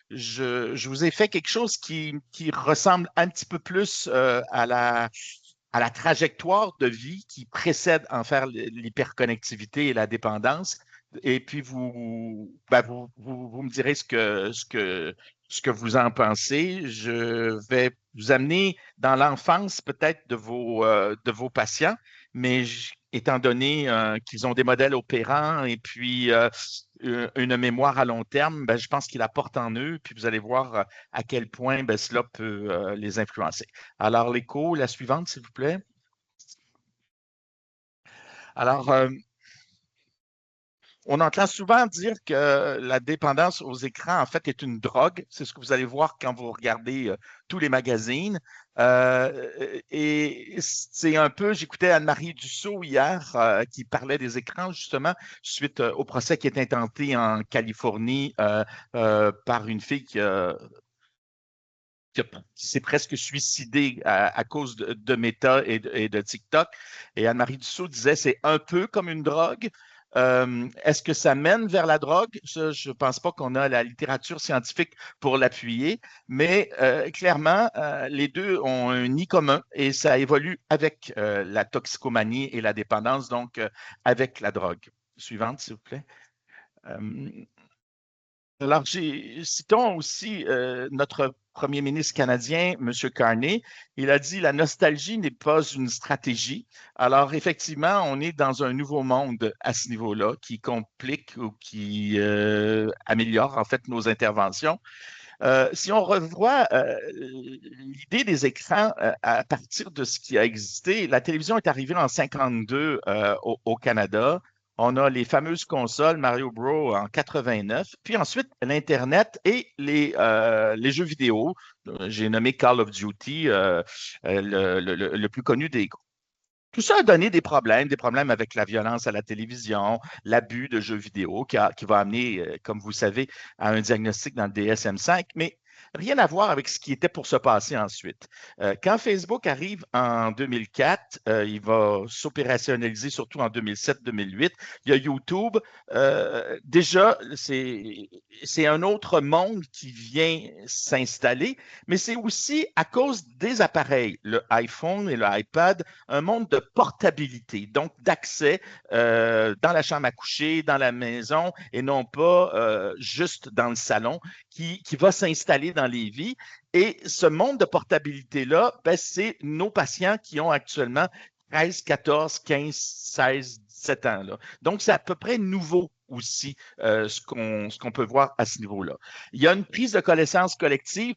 Je vous ai fait quelque chose qui ressemble un petit peu plus à la trajectoire de vie qui précède en faire l'hyperconnectivité et la dépendance. Et puis, vous me direz ce que vous en pensez. Je vais vous amener dans l'enfance peut-être de vos patients, mais étant donné qu'ils ont des modèles opérants et puis une mémoire à long terme, ben, je pense qu'ils la portent en eux, puis vous allez voir à quel point ben, cela peut les influencer. Alors, l'écho, la suivante, s'il vous plaît. Alors, on entend souvent dire que la dépendance aux écrans, en fait, est une drogue. C'est ce que vous allez voir quand vous regardez tous les magazines. Et c'est un peu, j'écoutais Anne-Marie Dussault hier qui parlait des écrans, justement, suite au procès qui est intenté en Californie par une fille qui s'est presque suicidée à cause de Meta et de TikTok. Et Anne-Marie Dussault disait, c'est un peu comme une drogue. Est-ce que ça mène vers la drogue? Ça, je ne pense pas qu'on a la littérature scientifique pour l'appuyer, mais clairement, les deux ont un nid commun et ça évolue avec la toxicomanie et la dépendance, donc avec la drogue. Suivante, s'il vous plaît. Euh, alors, citons aussi notre premier ministre canadien, M. Carney. Il a dit la nostalgie n'est pas une stratégie. Alors, effectivement, on est dans un nouveau monde à ce niveau-là qui complique ou qui améliore en fait nos interventions. Si on revoit l'idée des écrans à partir de ce qui a existé, la télévision est arrivée en 52 au Canada. On a les fameuses consoles Mario Bros en 89, puis ensuite l'Internet et les jeux vidéo. J'ai nommé Call of Duty, le plus connu des tout ça a donné des problèmes avec la violence à la télévision, l'abus de jeux vidéo qui va amener, comme vous savez, à un diagnostic dans le DSM-5, mais rien à voir avec ce qui était pour se passer ensuite. Quand Facebook arrive en 2004, il va s'opérationnaliser surtout en 2007-2008. Il y a YouTube. Déjà, c'est un autre monde qui vient s'installer, mais c'est aussi à cause des appareils, le iPhone et le iPad, un monde de portabilité, donc d'accès dans la chambre à coucher, dans la maison et non pas juste dans le salon qui va s'installer dans les vies. Et ce monde de portabilité-là, ben, c'est nos patients qui ont actuellement 13, 14, 15, 16, 17 ans. Là. Donc, c'est à peu près nouveau aussi ce qu'on peut voir à ce niveau-là. Il y a une prise de connaissance collective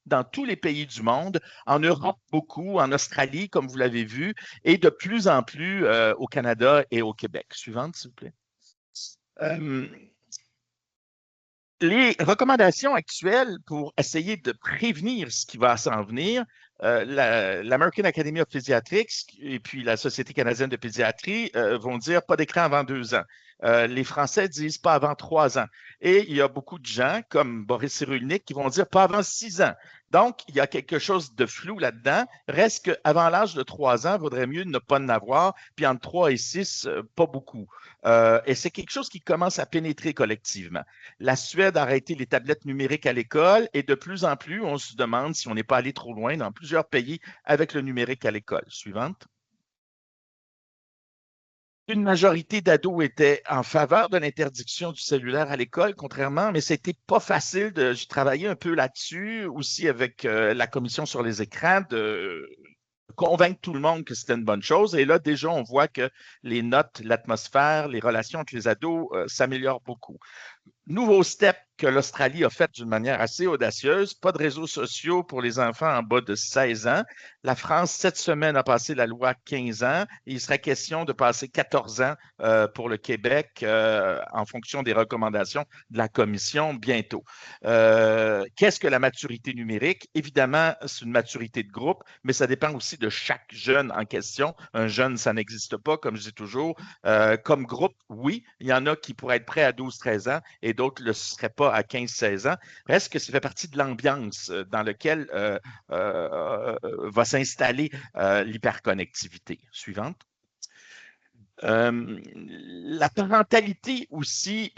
dans tous les pays du monde, en Europe beaucoup, en Australie, comme vous l'avez vu, et de plus en plus au Canada et au Québec. Suivante, s'il vous plaît. Euh, les recommandations actuelles pour essayer de prévenir ce qui va s'en venir, l'American Academy of Pediatrics et puis la Société canadienne de pédiatrie vont dire pas d'écran avant 2 ans. Les Français disent pas avant 3 ans. Et il y a beaucoup de gens, comme Boris Cyrulnik, qui vont dire pas avant 6 ans. Donc, il y a quelque chose de flou là-dedans. Reste qu'avant l'âge de 3 ans, il vaudrait mieux ne pas en avoir, puis entre 3 et 6, pas beaucoup. Et c'est quelque chose qui commence à pénétrer collectivement. La Suède a arrêté les tablettes numériques à l'école et de plus en plus, on se demande si on n'est pas allé trop loin dans plusieurs pays avec le numérique à l'école. Suivante. Une majorité d'ados étaient en faveur de l'interdiction du cellulaire à l'école, contrairement, mais c'était pas facile de. J'ai travaillé un peu là-dessus, aussi avec la commission sur les écrans, de convaincre tout le monde que c'était une bonne chose. Et là, déjà, on voit que les notes, l'atmosphère, les relations entre les ados s'améliorent beaucoup. Nouveau step que l'Australie a fait d'une manière assez audacieuse, pas de réseaux sociaux pour les enfants en bas de 16 ans. La France, cette semaine, a passé la loi 15 ans. Et il serait question de passer 14 ans pour le Québec en fonction des recommandations de la Commission bientôt. Qu'est-ce que la maturité numérique? Évidemment, c'est une maturité de groupe, mais ça dépend aussi de chaque jeune en question. Un jeune, ça n'existe pas, comme je dis toujours. Comme groupe, oui, il y en a qui pourraient être prêts à 12-13 ans et d'autres ne le seraient pas à 15-16 ans. Reste que ça fait partie de l'ambiance dans laquelle va s'installer l'hyperconnectivité. Suivante. La parentalité aussi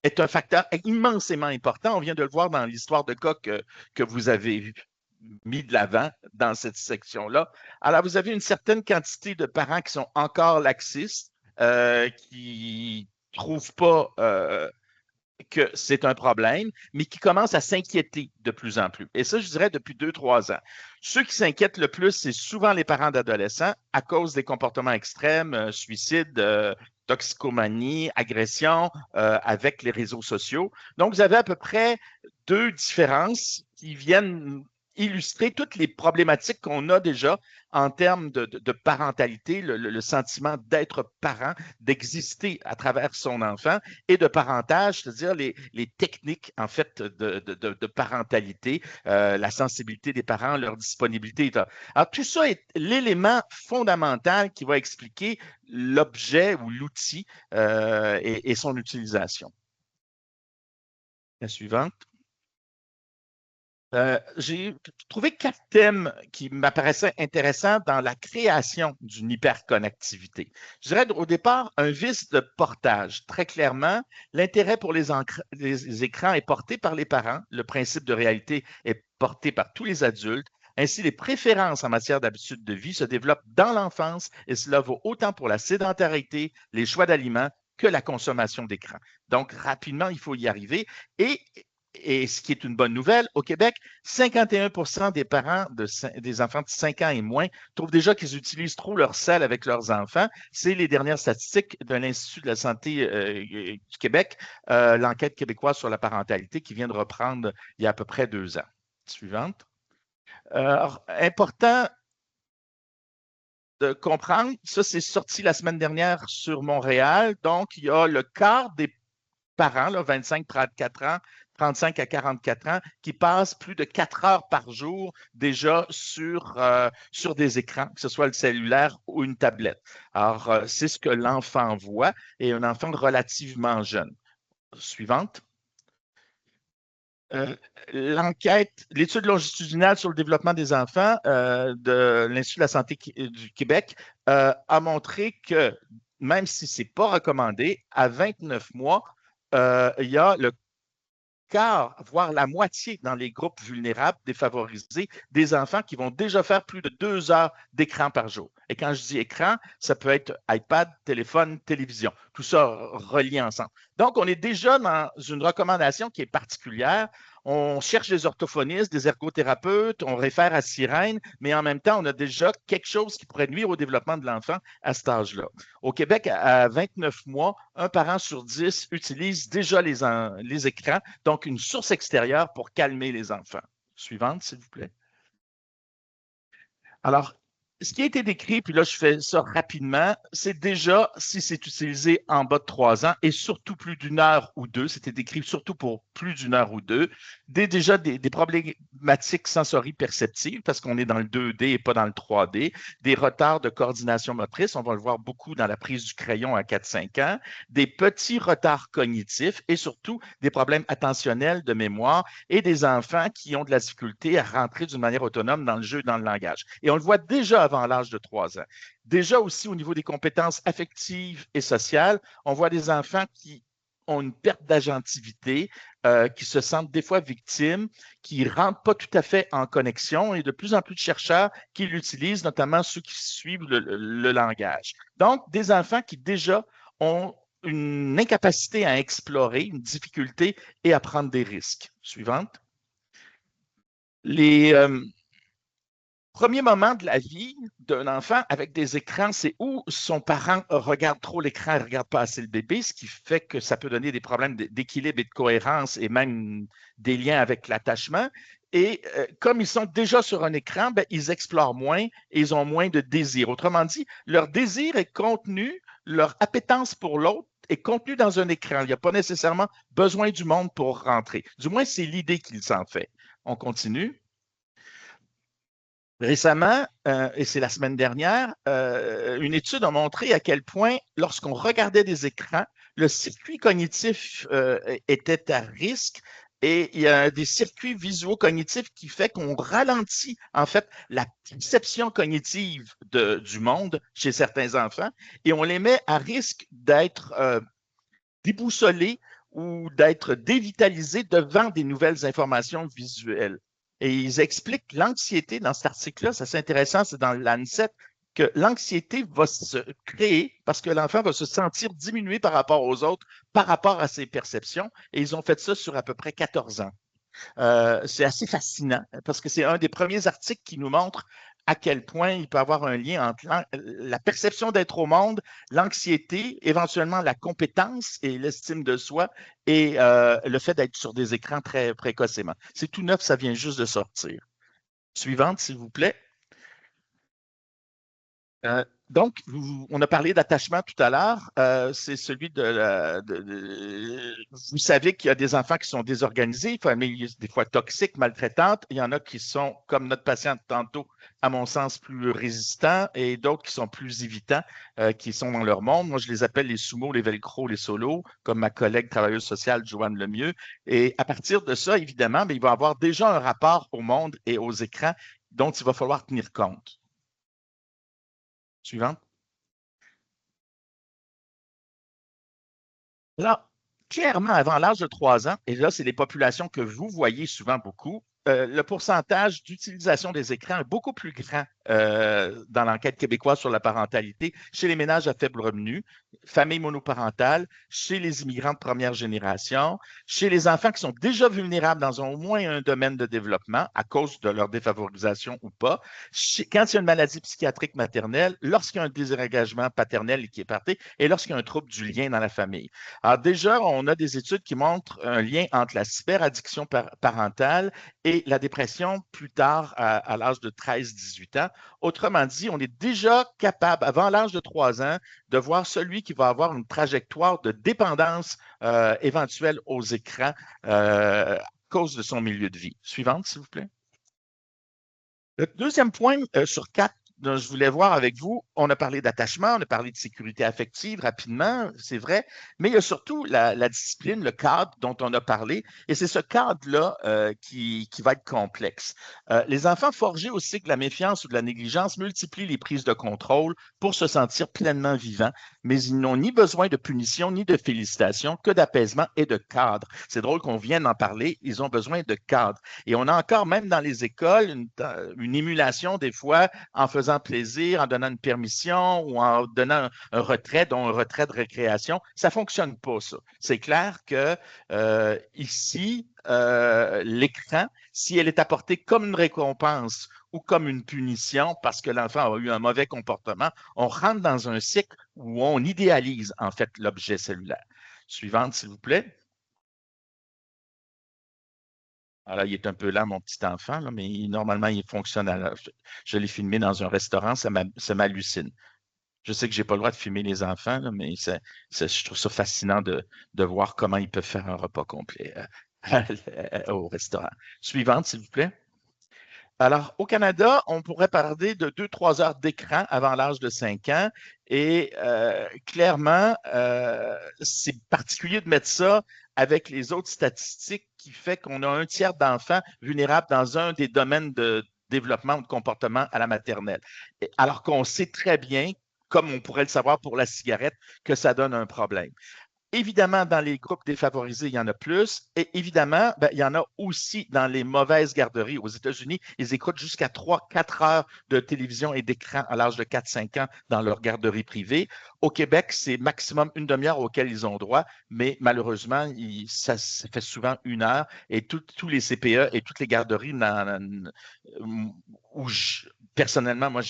est un facteur immensément important. On vient de le voir dans l'histoire de cas que vous avez mis de l'avant dans cette section-là. Alors, vous avez une certaine quantité de parents qui sont encore laxistes, qui ne trouvent pas que c'est un problème, mais qui commencent à s'inquiéter de plus en plus. Et ça, je dirais depuis 2-3 ans. Ceux qui s'inquiètent le plus, c'est souvent les parents d'adolescents à cause des comportements extrêmes, suicide, toxicomanie, agression avec les réseaux sociaux. Donc, vous avez à peu près 2 différences qui viennent illustrer toutes les problématiques qu'on a déjà en termes de parentalité, le sentiment d'être parent, d'exister à travers son enfant et de parentage, c'est-à-dire les techniques en fait de parentalité, la sensibilité des parents, leur disponibilité. Alors tout ça est l'élément fondamental qui va expliquer l'objet ou l'outil et son utilisation. La suivante. J'ai trouvé 4 thèmes qui m'apparaissaient intéressants dans la création d'une hyperconnectivité. Je dirais au départ un vice de portage. Très clairement, l'intérêt pour les écrans est porté par les parents. Le principe de réalité est porté par tous les adultes. Ainsi, les préférences en matière d'habitude de vie se développent dans l'enfance et cela vaut autant pour la sédentarité, les choix d'aliments que la consommation d'écran. Donc, rapidement, il faut y arriver. Et ce qui est une bonne nouvelle, au Québec, 51% des parents des enfants de 5 ans et moins trouvent déjà qu'ils utilisent trop leur sel avec leurs enfants. C'est les dernières statistiques de l'Institut de la santé du Québec, l'enquête québécoise sur la parentalité qui vient de reprendre il y a à peu près 2 ans. Suivante. Important de comprendre, ça c'est sorti la semaine dernière sur Montréal, donc il y a le quart des parents, là, 25-34 ans, 35 à 44 ans, qui passent plus de 4 heures par jour déjà sur des écrans, que ce soit le cellulaire ou une tablette. Alors, c'est ce que l'enfant voit et un enfant relativement jeune. Suivante. L'étude longitudinale sur le développement des enfants de l'Institut de la santé du Québec a montré que même si ce n'est pas recommandé, à 29 mois, il y a le quart, voire la moitié dans les groupes vulnérables, défavorisés, des enfants qui vont déjà faire plus de 2 heures d'écran par jour. Et quand je dis écran, ça peut être iPad, téléphone, télévision, tout ça relié ensemble. Donc, on est déjà dans une recommandation qui est particulière. On cherche des orthophonistes, des ergothérapeutes, on réfère à Sirène, mais en même temps, on a déjà quelque chose qui pourrait nuire au développement de l'enfant à cet âge-là. Au Québec, à 29 mois, un parent sur 10 utilise déjà les écrans, donc une source extérieure pour calmer les enfants. Suivante, s'il vous plaît. Alors, ce qui a été décrit, puis là, je fais ça rapidement, c'est déjà si c'est utilisé en bas de 3 ans et surtout plus d'une heure ou deux, c'était décrit surtout pour plus d'une heure ou deux, déjà des problématiques sensori-perceptives parce qu'on est dans le 2D et pas dans le 3D, des retards de coordination motrice, on va le voir beaucoup dans la prise du crayon à 4-5 ans, des petits retards cognitifs et surtout des problèmes attentionnels de mémoire et des enfants qui ont de la difficulté à rentrer d'une manière autonome dans le jeu et dans le langage. Et on le voit déjà avant l'âge de 3 ans. Déjà aussi au niveau des compétences affectives et sociales, on voit des enfants qui ont une perte d'agentivité, qui se sentent des fois victimes, qui ne rentrent pas tout à fait en connexion et de plus en plus de chercheurs qui l'utilisent, notamment ceux qui suivent le langage. Donc, des enfants qui déjà ont une incapacité à explorer, une difficulté et à prendre des risques. Suivante. Les premiers moments de la vie d'un enfant avec des écrans, c'est où son parent regarde trop l'écran et ne regarde pas assez le bébé, ce qui fait que ça peut donner des problèmes d'équilibre et de cohérence et même des liens avec l'attachement. Et comme ils sont déjà sur un écran, ben, ils explorent moins et ils ont moins de désir. Autrement dit, leur désir est contenu, leur appétence pour l'autre est contenue dans un écran. Il n'y a pas nécessairement besoin du monde pour rentrer. Du moins, c'est l'idée qu'ils s'en fait. On continue. Récemment, et c'est la semaine dernière, une étude a montré à quel point, lorsqu'on regardait des écrans, le circuit cognitif était à risque et il y a des circuits visuo-cognitifs qui fait qu'on ralentit, en fait, la perception cognitive du monde chez certains enfants et on les met à risque d'être déboussolés ou d'être dévitalisé devant des nouvelles informations visuelles. Et ils expliquent l'anxiété dans cet article-là, c'est assez intéressant, c'est dans l'ANSET, que l'anxiété va se créer parce que l'enfant va se sentir diminué par rapport aux autres, par rapport à ses perceptions. Et ils ont fait ça sur à peu près 14 ans. C'est assez fascinant parce que c'est un des premiers articles qui nous montre à quel point il peut y avoir un lien entre la perception d'être au monde, l'anxiété, éventuellement la compétence et l'estime de soi et le fait d'être sur des écrans très précocement. C'est tout neuf, ça vient juste de sortir. Suivante, s'il vous plaît. Donc, on a parlé d'attachement tout à l'heure. C'est celui vous savez qu'il y a des enfants qui sont désorganisés, familles des fois toxiques, maltraitantes. Il y en a qui sont, comme notre patiente tantôt, à mon sens, plus résistants et d'autres qui sont plus évitants, qui sont dans leur monde. Moi, je les appelle les sumos, les velcro, les solos, comme ma collègue travailleuse sociale, Joanne Lemieux. Et à partir de ça, évidemment, il va avoir déjà un rapport au monde et aux écrans dont il va falloir tenir compte. Suivante. Là, clairement, avant l'âge de 3 ans, et là, c'est les populations que vous voyez souvent beaucoup, le pourcentage d'utilisation des écrans est beaucoup plus grand dans l'enquête québécoise sur la parentalité chez les ménages à faible revenu, familles monoparentales, chez les immigrants de première génération, chez les enfants qui sont déjà vulnérables dans au moins un domaine de développement à cause de leur défavorisation ou pas, quand il y a une maladie psychiatrique maternelle, lorsqu'il y a un désengagement paternel qui est parti et lorsqu'il y a un trouble du lien dans la famille. Alors déjà, on a des études qui montrent un lien entre la cyberaddiction parentale et la dépression plus tard à l'âge de 13-18 ans. Autrement dit, on est déjà capable, avant l'âge de 3 ans, de voir celui qui va avoir une trajectoire de dépendance éventuelle aux écrans à cause de son milieu de vie. Suivante, s'il vous plaît. Le deuxième point sur 4 dont je voulais voir avec vous, on a parlé d'attachement, on a parlé de sécurité affective rapidement, c'est vrai, mais il y a surtout la discipline, le cadre dont on a parlé, et c'est ce cadre-là qui va être complexe. Les enfants forgés au cycle de la méfiance ou de la négligence multiplient les prises de contrôle pour se sentir pleinement vivants, mais ils n'ont ni besoin de punition ni de félicitations que d'apaisement et de cadre. C'est drôle qu'on vienne d'en parler, ils ont besoin de cadre. Et on a encore, même dans les écoles, une émulation des fois en faisant plaisir, en donnant une permission ou en donnant un retrait, dont un retrait de récréation. Ça ne fonctionne pas, ça. C'est clair que ici, l'écran, si elle est apportée comme une récompense ou comme une punition parce que l'enfant a eu un mauvais comportement, on rentre dans un cycle où on idéalise en fait l'objet cellulaire. Suivante, s'il vous plaît. Alors, il est un peu lent, mon petit enfant, là, mais normalement, il fonctionne. Je l'ai filmé dans un restaurant, ça m'hallucine. Je sais que je n'ai pas le droit de filmer les enfants, là, mais je trouve ça fascinant de voir comment ils peuvent faire un repas complet au restaurant. Suivante, s'il vous plaît. Alors, au Canada, on pourrait parler de 2-3 heures d'écran avant l'âge de 5 ans. Et clairement, c'est particulier de mettre ça avec les autres statistiques qui fait qu'on a un tiers d'enfants vulnérables dans un des domaines de développement ou de comportement à la maternelle. Alors qu'on sait très bien, comme on pourrait le savoir pour la cigarette, que ça donne un problème. Évidemment, dans les groupes défavorisés, il y en a plus. Et évidemment, il y en a aussi dans les mauvaises garderies. Aux États-Unis, ils écoutent jusqu'à 3-4 heures de télévision et d'écran à l'âge de 4-5 ans dans leur garderie privée. Au Québec, c'est maximum une demi-heure auquel ils ont droit, mais malheureusement, ça fait souvent 1 heure et tous les CPE et toutes les garderies où personnellement, moi,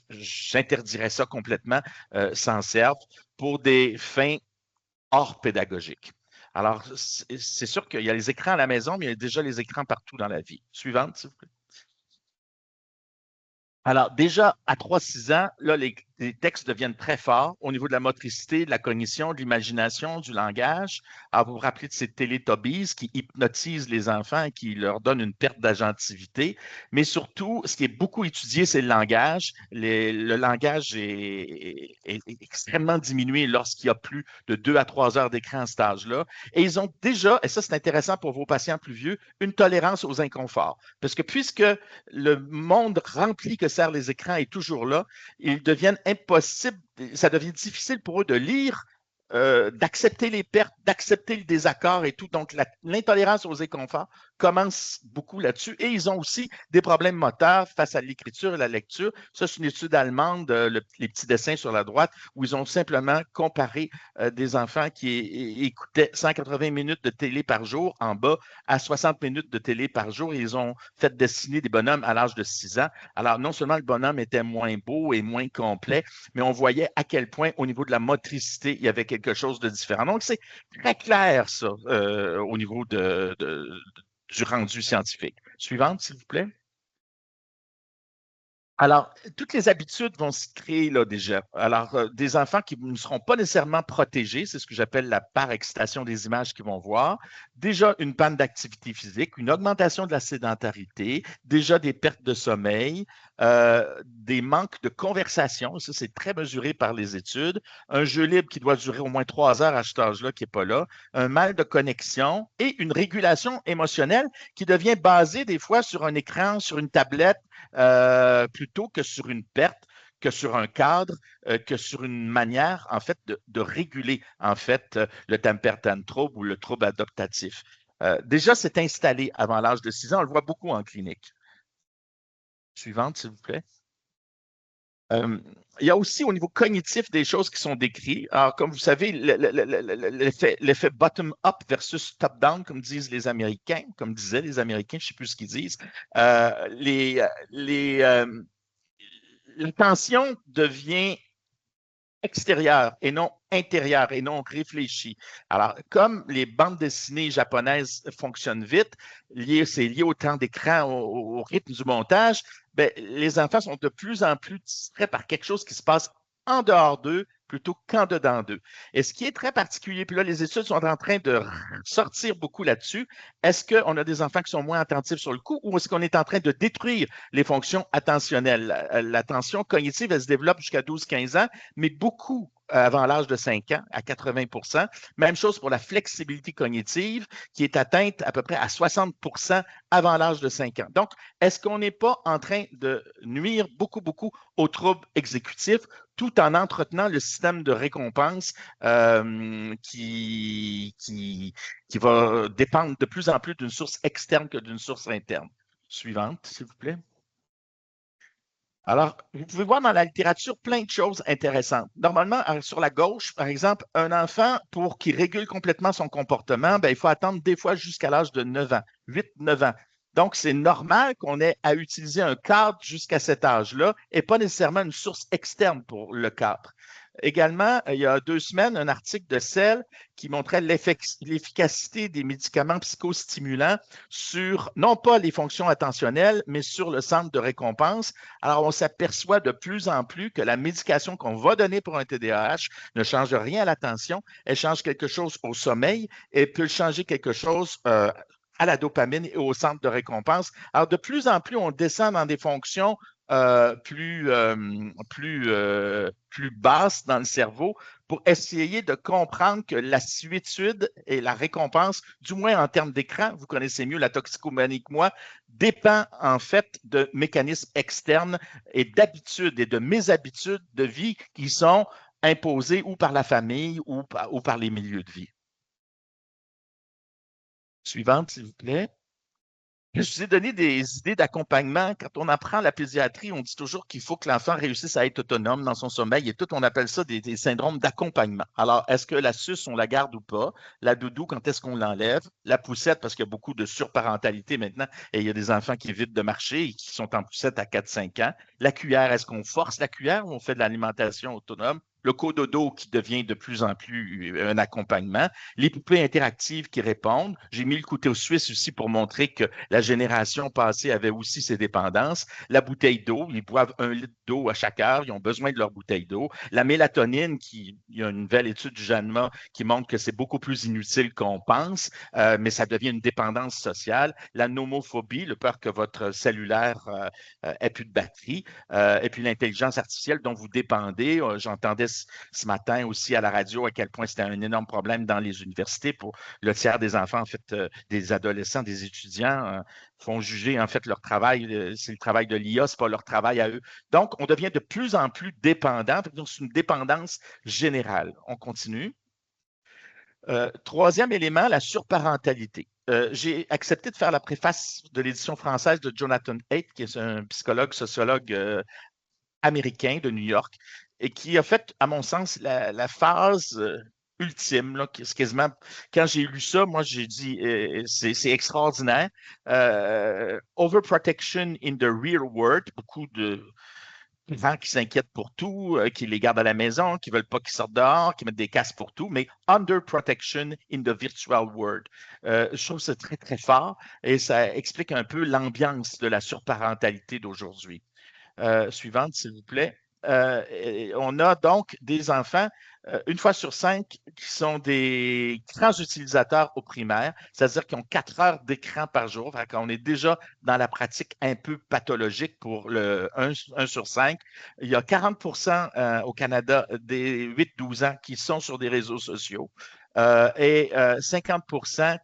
j'interdirais ça complètement, s'en servent pour des fins hors pédagogiques. Alors, c'est sûr qu'il y a les écrans à la maison, mais il y a déjà les écrans partout dans la vie. Suivante, s'il vous plaît. Alors, déjà, à 3-6 ans, là, les textes deviennent très forts au niveau de la motricité, de la cognition, de l'imagination, du langage. Alors, vous vous rappelez de ces Teletubbies qui hypnotisent les enfants et qui leur donnent une perte d'agentivité. Mais surtout, ce qui est beaucoup étudié, c'est le langage. Le langage est extrêmement diminué lorsqu'il y a plus de 2 à 3 heures d'écran à cet âge-là. Et ils ont déjà, et ça c'est intéressant pour vos patients plus vieux, une tolérance aux inconforts. Parce que puisque le monde rempli que servent les écrans est toujours là, ils deviennent impossibles, ça devient difficile pour eux de lire d'accepter les pertes, d'accepter le désaccord et tout. Donc, l'intolérance aux inconforts commence beaucoup là-dessus. Et ils ont aussi des problèmes moteurs face à l'écriture et la lecture. Ça, c'est une étude allemande, les petits dessins sur la droite, où ils ont simplement comparé des enfants qui écoutaient 180 minutes de télé par jour en bas à 60 minutes de télé par jour. Et ils ont fait dessiner des bonhommes à l'âge de 6 ans. Alors, non seulement le bonhomme était moins beau et moins complet, mais on voyait à quel point, au niveau de la motricité, il y avait quelque chose de différent. Donc, c'est très clair, ça, au niveau du rendu scientifique. Suivante, s'il vous plaît. Alors, toutes les habitudes vont se créer là déjà. Alors, des enfants qui ne seront pas nécessairement protégés, c'est ce que j'appelle la par-excitation des images qu'ils vont voir. Déjà, une panne d'activité physique, une augmentation de la sédentarité, déjà des pertes de sommeil, des manques de conversation. Ça, c'est très mesuré par les études. Un jeu libre qui doit durer au moins 3 heures à cet âge-là, qui n'est pas là. Un mal de connexion et une régulation émotionnelle qui devient basée des fois sur un écran, sur une tablette, plutôt que sur une perte, que sur un cadre, que sur une manière, en fait, de réguler, en fait, le temper tantrum ou le trouble adaptatif. Déjà, c'est installé avant l'âge de 6 ans. On le voit beaucoup en clinique. Suivante, s'il vous plaît. Euh, il y a aussi au niveau cognitif des choses qui sont décrites. Alors, comme vous savez, l'effet bottom-up versus top-down, comme disent les Américains, comme disaient les Américains, je ne sais plus ce qu'ils disent. L'attention devient extérieure et non intérieure et non réfléchie. Alors, comme les bandes dessinées japonaises fonctionnent vite, c'est lié au temps d'écran, au rythme du montage, ben, les enfants sont de plus en plus distraits par quelque chose qui se passe en dehors d'eux plutôt qu'en dedans d'eux. Et ce qui est très particulier, puis là, les études sont en train de sortir beaucoup là-dessus. Est-ce qu'on a des enfants qui sont moins attentifs sur le coup ou est-ce qu'on est en train de détruire les fonctions attentionnelles? L'attention cognitive, elle se développe jusqu'à 12-15 ans, mais beaucoup avant l'âge de 5 ans, à 80 %. Même chose pour la flexibilité cognitive, qui est atteinte à peu près à 60 % avant l'âge de 5 ans. Donc, est-ce qu'on n'est pas en train de nuire beaucoup, beaucoup aux troubles exécutifs tout en entretenant le système de récompense qui va dépendre de plus en plus d'une source externe que d'une source interne? Suivante, s'il vous plaît. Alors, vous pouvez voir dans la littérature plein de choses intéressantes. Normalement, sur la gauche, par exemple, un enfant, pour qu'il régule complètement son comportement, ben, il faut attendre des fois jusqu'à l'âge de 9 ans, 8-9 ans. Donc, c'est normal qu'on ait à utiliser un cadre jusqu'à cet âge-là et pas nécessairement une source externe pour le cadre. Également, il y a 2 semaines, un article de Cell qui montrait l'efficacité des médicaments psychostimulants sur non pas les fonctions attentionnelles, mais sur le centre de récompense. Alors, on s'aperçoit de plus en plus que la médication qu'on va donner pour un TDAH ne change rien à l'attention, elle change quelque chose au sommeil et peut changer quelque chose à la dopamine et au centre de récompense. Alors, de plus en plus, on descend dans des fonctions plus basses dans le cerveau pour essayer de comprendre que la suétude et la récompense, du moins en termes d'écran, vous connaissez mieux la toxicomanie que moi, dépend en fait de mécanismes externes et d'habitudes et de méshabitudes de vie qui sont imposées ou par la famille ou par les milieux de vie. Suivante, s'il vous plaît. Je vous ai donné des idées d'accompagnement. Quand on apprend la pédiatrie, on dit toujours qu'il faut que l'enfant réussisse à être autonome dans son sommeil et tout, on appelle ça des syndromes d'accompagnement. Alors, est-ce que la suce, on la garde ou pas? La doudou, quand est-ce qu'on l'enlève? La poussette, parce qu'il y a beaucoup de surparentalité maintenant et il y a des enfants qui évitent de marcher et qui sont en poussette à 4-5 ans. La cuillère, est-ce qu'on force la cuillère ou on fait de l'alimentation autonome? Le cododo qui devient de plus en plus un accompagnement, les poupées interactives qui répondent. J'ai mis le couteau suisse aussi pour montrer que la génération passée avait aussi ses dépendances. La bouteille d'eau, ils boivent 1 litre d'eau à chaque heure, ils ont besoin de leur bouteille d'eau. La mélatonine, il y a une nouvelle étude du JANMA qui montre que c'est beaucoup plus inutile qu'on pense, mais ça devient une dépendance sociale. La nomophobie, le peur que votre cellulaire ait plus de batterie, et puis l'intelligence artificielle dont vous dépendez. J'entendais ce matin aussi à la radio à quel point c'était un énorme problème dans les universités pour le tiers des enfants, en fait, des adolescents, des étudiants font juger en fait leur travail, c'est le travail de l'IA, c'est pas leur travail à eux. Donc, on devient de plus en plus dépendant. Donc, c'est une dépendance générale. On continue. Troisième élément, la surparentalité. J'ai accepté de faire la préface de l'édition française de Jonathan Haidt, qui est un psychologue, sociologue américain de New York, et qui a fait, à mon sens, la phase ultime. Là, quasiment, quand j'ai lu ça, moi, j'ai dit, c'est extraordinaire. Overprotection in the real world, beaucoup de gens qui s'inquiètent pour tout, qui les gardent à la maison, qui ne veulent pas qu'ils sortent dehors, qui mettent des casques pour tout, mais under protection in the virtual world. Je trouve que c'est très, très fort et ça explique un peu l'ambiance de la surparentalité d'aujourd'hui. Suivante, s'il vous plaît. On a donc des enfants, une fois sur cinq, qui sont des grands utilisateurs au primaire, c'est-à-dire qu'ils ont 4 heures d'écran par jour. On est déjà dans la pratique un peu pathologique pour le 1 sur 5. Il y a 40 au Canada des 8-12 ans qui sont sur des réseaux sociaux. Et 50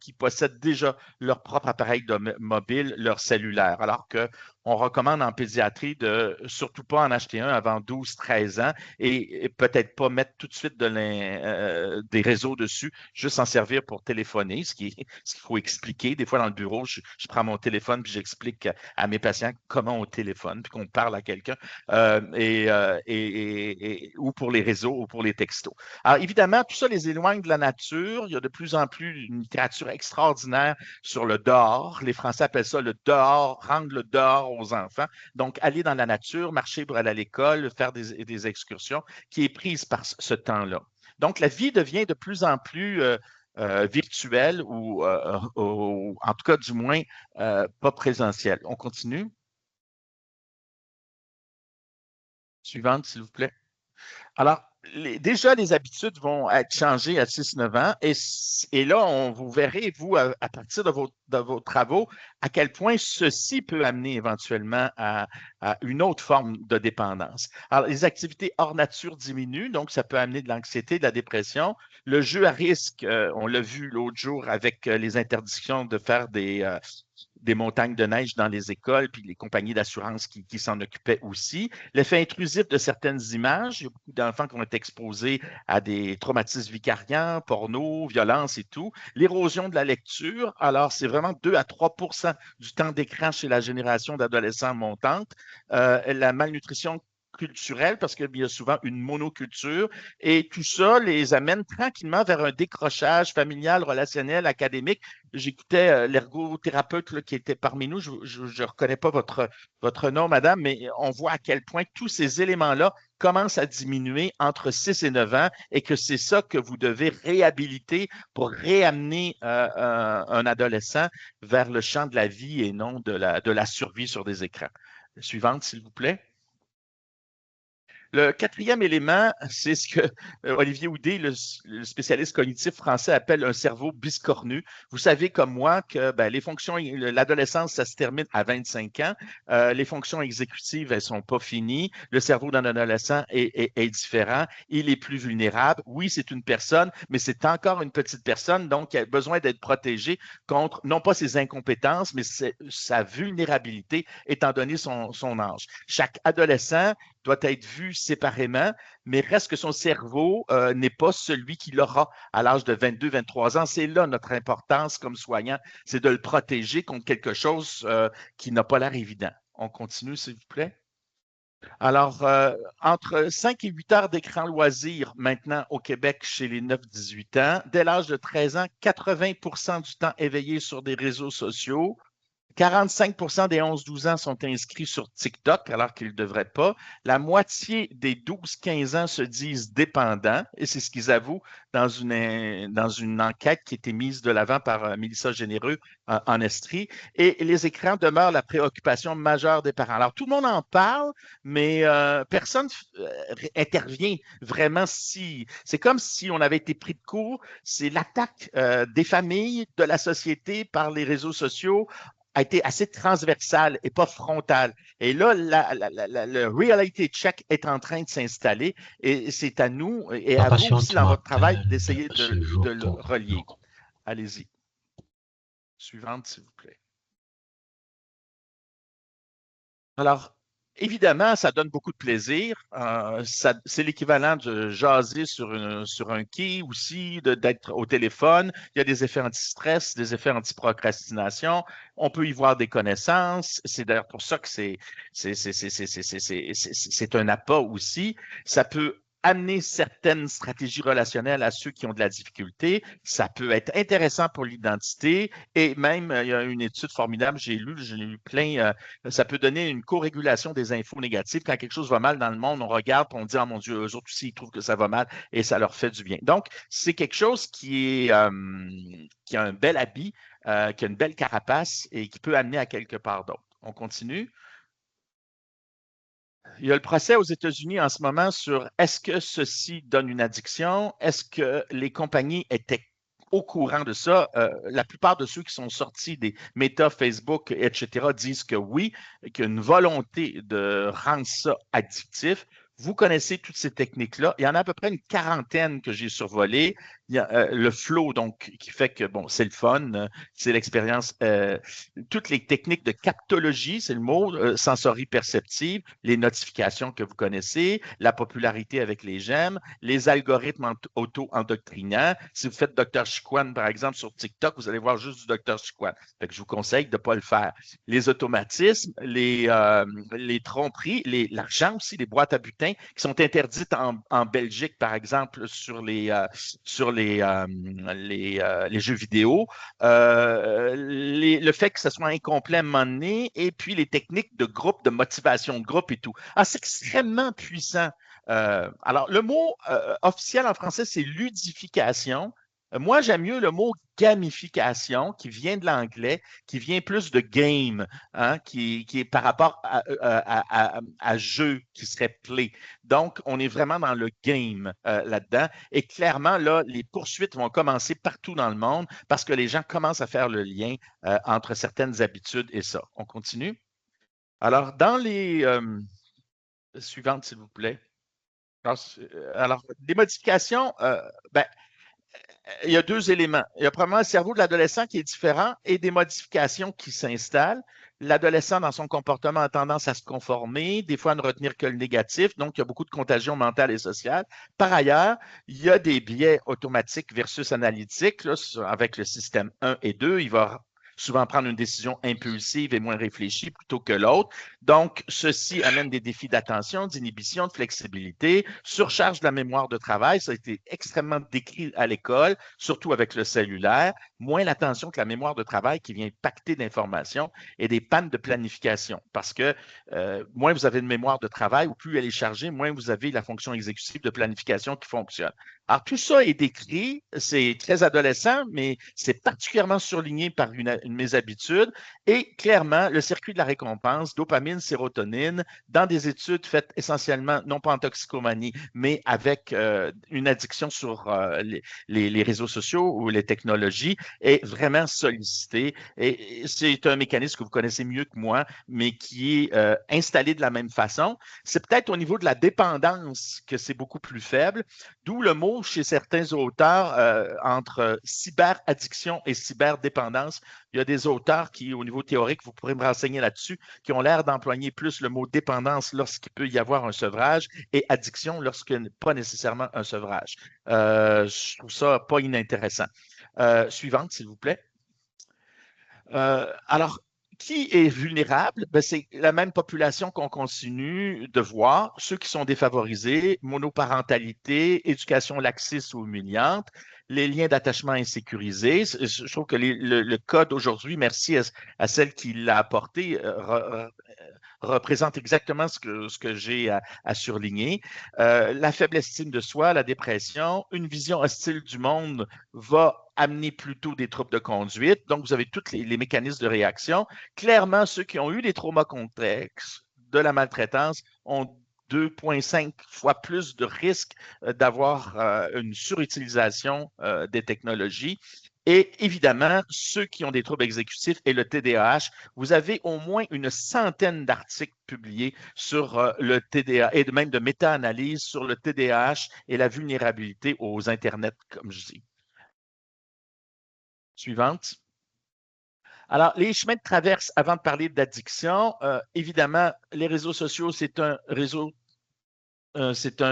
qui possèdent déjà leur propre appareil mobile, leur cellulaire, alors que on recommande en pédiatrie de surtout pas en acheter un avant 12-13 ans et peut-être pas mettre tout de suite des réseaux dessus, juste s'en servir pour téléphoner, ce qu'il faut expliquer. Des fois, dans le bureau, je prends mon téléphone puis j'explique à mes patients comment on téléphone, puis qu'on parle à quelqu'un, ou pour les réseaux ou pour les textos. Alors, évidemment, tout ça les éloigne de la nature. Il y a de plus en plus une littérature extraordinaire sur le dehors. Les Français appellent ça le dehors, rendre le dehors aux enfants. Donc, aller dans la nature, marcher pour aller à l'école, faire des excursions, qui est prise par ce temps-là. Donc, la vie devient de plus en plus virtuelle ou, en tout cas, du moins, pas présentielle. On continue. Suivante, s'il vous plaît. Alors, déjà, les habitudes vont être changées à 6-9 ans et là, vous verrez, vous, à partir de vos travaux, à quel point ceci peut amener éventuellement à une autre forme de dépendance. Alors, les activités hors nature diminuent, donc ça peut amener de l'anxiété, de la dépression. Le jeu à risque, on l'a vu l'autre jour avec les interdictions de faire des montagnes de neige dans les écoles, puis les compagnies d'assurance qui s'en occupaient aussi. L'effet intrusif de certaines images, il y a beaucoup d'enfants qui ont été exposés à des traumatismes vicariants, porno, violence et tout. L'érosion de la lecture, alors c'est vraiment 2 à 3 du temps d'écran chez la génération d'adolescents montante. La malnutrition culturelle, parce qu'il y a souvent une monoculture, et tout ça les amène tranquillement vers un décrochage familial, relationnel, académique. J'écoutais l'ergothérapeute là, qui était parmi nous. Je ne reconnais pas votre nom, madame, mais on voit à quel point tous ces éléments-là commencent à diminuer entre 6 et 9 ans et que c'est ça que vous devez réhabiliter pour réamener un adolescent vers le champ de la vie et non de la survie sur des écrans. Suivante, s'il vous plaît. Le quatrième élément, c'est ce que Olivier Houdet, le spécialiste cognitif français, appelle un cerveau biscornu. Vous savez comme moi que les fonctions, l'adolescence, ça se termine à 25 ans. Les fonctions exécutives, elles ne sont pas finies. Le cerveau d'un adolescent est différent. Il est plus vulnérable. Oui, c'est une personne, mais c'est encore une petite personne, donc il a besoin d'être protégé contre, non pas ses incompétences, mais sa vulnérabilité, étant donné son âge. Chaque adolescent doit être vu séparément, mais reste que son cerveau n'est pas celui qu'il aura à l'âge de 22-23 ans. C'est là notre importance comme soignant, c'est de le protéger contre quelque chose qui n'a pas l'air évident. On continue, s'il vous plaît. Alors, entre 5 et 8 heures d'écran loisir maintenant au Québec chez les 9-18 ans. Dès l'âge de 13 ans, 80 du temps éveillé sur des réseaux sociaux. 45 des 11-12 ans sont inscrits sur TikTok alors qu'ils ne devraient pas. La moitié des 12-15 ans se disent dépendants et c'est ce qu'ils avouent dans une enquête qui a été mise de l'avant par Mélissa Généreux en Estrie. Et les écrans demeurent la préoccupation majeure des parents. Alors, tout le monde en parle, mais personne intervient vraiment si... C'est comme si on avait été pris de court. C'est l'attaque des familles, de la société par les réseaux sociaux a été assez transversale et pas frontale. Et là, le reality check est en train de s'installer et c'est à nous et à vous aussi dans Impatiente-moi, votre travail d'essayer ce de jour le ton relier. nom. Allez-y. Suivante, s'il vous plaît. Alors, Évidemment, ça donne beaucoup de plaisir. C'est l'équivalent de jaser sur un quai aussi, d'être au téléphone. Il y a des effets anti-stress, des effets anti-procrastination. On peut y voir des connaissances. C'est d'ailleurs pour ça que c'est un appât aussi. Ça peut amener certaines stratégies relationnelles à ceux qui ont de la difficulté. Ça peut être intéressant pour l'identité et même, il y a une étude formidable, j'ai lu plein, ça peut donner une co-régulation des infos négatives. Quand quelque chose va mal dans le monde, on regarde et on dit, oh mon Dieu, eux autres aussi, ils trouvent que ça va mal et ça leur fait du bien. Donc, c'est quelque chose qui a un bel habit, qui a une belle carapace et qui peut amener à quelque part d'autre. On continue. Il y a le procès aux États-Unis en ce moment sur est-ce que ceci donne une addiction? Est-ce que les compagnies étaient au courant de ça? La plupart de ceux qui sont sortis des Meta, Facebook, etc., disent que oui, qu'il y a une volonté de rendre ça addictif. Vous connaissez toutes ces techniques-là. Il y en a à peu près une quarantaine que j'ai survolées. Il y a le flow, donc, qui fait que, bon, c'est le fun, c'est l'expérience. Toutes les techniques de captologie, c'est le mot, sensorie-perceptive, les notifications que vous connaissez, la popularité avec les j'aime, les algorithmes auto-endoctrinants. Si vous faites Dr. Chiquan, par exemple, sur TikTok, vous allez voir juste du Dr. Chiquan. Fait que je vous conseille de ne pas le faire. Les automatismes, les tromperies, l'argent aussi, les boîtes à butin qui sont interdites en Belgique, par exemple, sur les jeux vidéo. Le fait que ce soit incomplet à un moment donné, et puis les techniques de groupe, de motivation de groupe et tout. Ah, c'est extrêmement puissant. Alors, le mot officiel en français, c'est ludification. Moi, j'aime mieux le mot gamification qui vient de l'anglais, qui vient plus de game, hein, qui est par rapport à jeu qui serait play. Donc, on est vraiment dans le game là-dedans. Et clairement, là, les poursuites vont commencer partout dans le monde parce que les gens commencent à faire le lien entre certaines habitudes et ça. On continue. Alors, dans les suivantes, s'il vous plaît. Alors, les modifications, ben, il y a deux éléments. Il y a probablement le cerveau de l'adolescent qui est différent et des modifications qui s'installent. L'adolescent, dans son comportement, a tendance à se conformer, des fois à ne retenir que le négatif. Donc, il y a beaucoup de contagion mentale et sociale. Par ailleurs, il y a des biais automatiques versus analytiques là, avec le système 1 et 2. Il va souvent prendre une décision impulsive et moins réfléchie plutôt que l'autre. Donc, ceci amène des défis d'attention, d'inhibition, de flexibilité, surcharge de la mémoire de travail. Ça a été extrêmement décrit à l'école, surtout avec le cellulaire. Moins l'attention que la mémoire de travail qui vient pacter d'informations et des pannes de planification. Parce que moins vous avez de mémoire de travail ou plus elle est chargée, moins vous avez la fonction exécutive de planification qui fonctionne. Alors, tout ça est décrit, c'est très adolescent, mais c'est particulièrement surligné par une de mes habitudes. Et clairement, le circuit de la récompense, dopamine, sérotonine, dans des études faites essentiellement, non pas en toxicomanie, mais avec une addiction sur les réseaux sociaux ou les technologies, est vraiment sollicité. Et c'est un mécanisme que vous connaissez mieux que moi, mais qui est installé de la même façon. C'est peut-être au niveau de la dépendance que c'est beaucoup plus faible, d'où le mot chez certains auteurs entre cyberaddiction et cyberdépendance. Il y a des auteurs qui, au niveau théorique, vous pourrez me renseigner là-dessus, qui ont l'air d'employer plus le mot dépendance lorsqu'il peut y avoir un sevrage et addiction lorsqu'il n'y a pas nécessairement un sevrage. Je trouve ça pas inintéressant. Suivante, s'il vous plaît. Alors, qui est vulnérable? Ben, c'est la même population qu'on continue de voir, ceux qui sont défavorisés, monoparentalité, éducation laxiste ou humiliante, les liens d'attachement insécurisés. Je trouve que le code aujourd'hui, merci à celle qui l'a apporté, représente exactement ce que j'ai à surligner. La faible estime de soi, la dépression, une vision hostile du monde va amener plutôt des troubles de conduite. Donc, vous avez tous les mécanismes de réaction. Clairement, ceux qui ont eu des traumas complexes de la maltraitance ont 2,5 fois plus de risques d'avoir une surutilisation des technologies. Et évidemment, ceux qui ont des troubles exécutifs et le TDAH, vous avez au moins une centaine d'articles publiés sur le TDAH et même de méta-analyses sur le TDAH et la vulnérabilité aux Internet, comme je dis. Suivante. Alors, les chemins de traverse, avant de parler d'addiction, évidemment, les réseaux sociaux, c'est un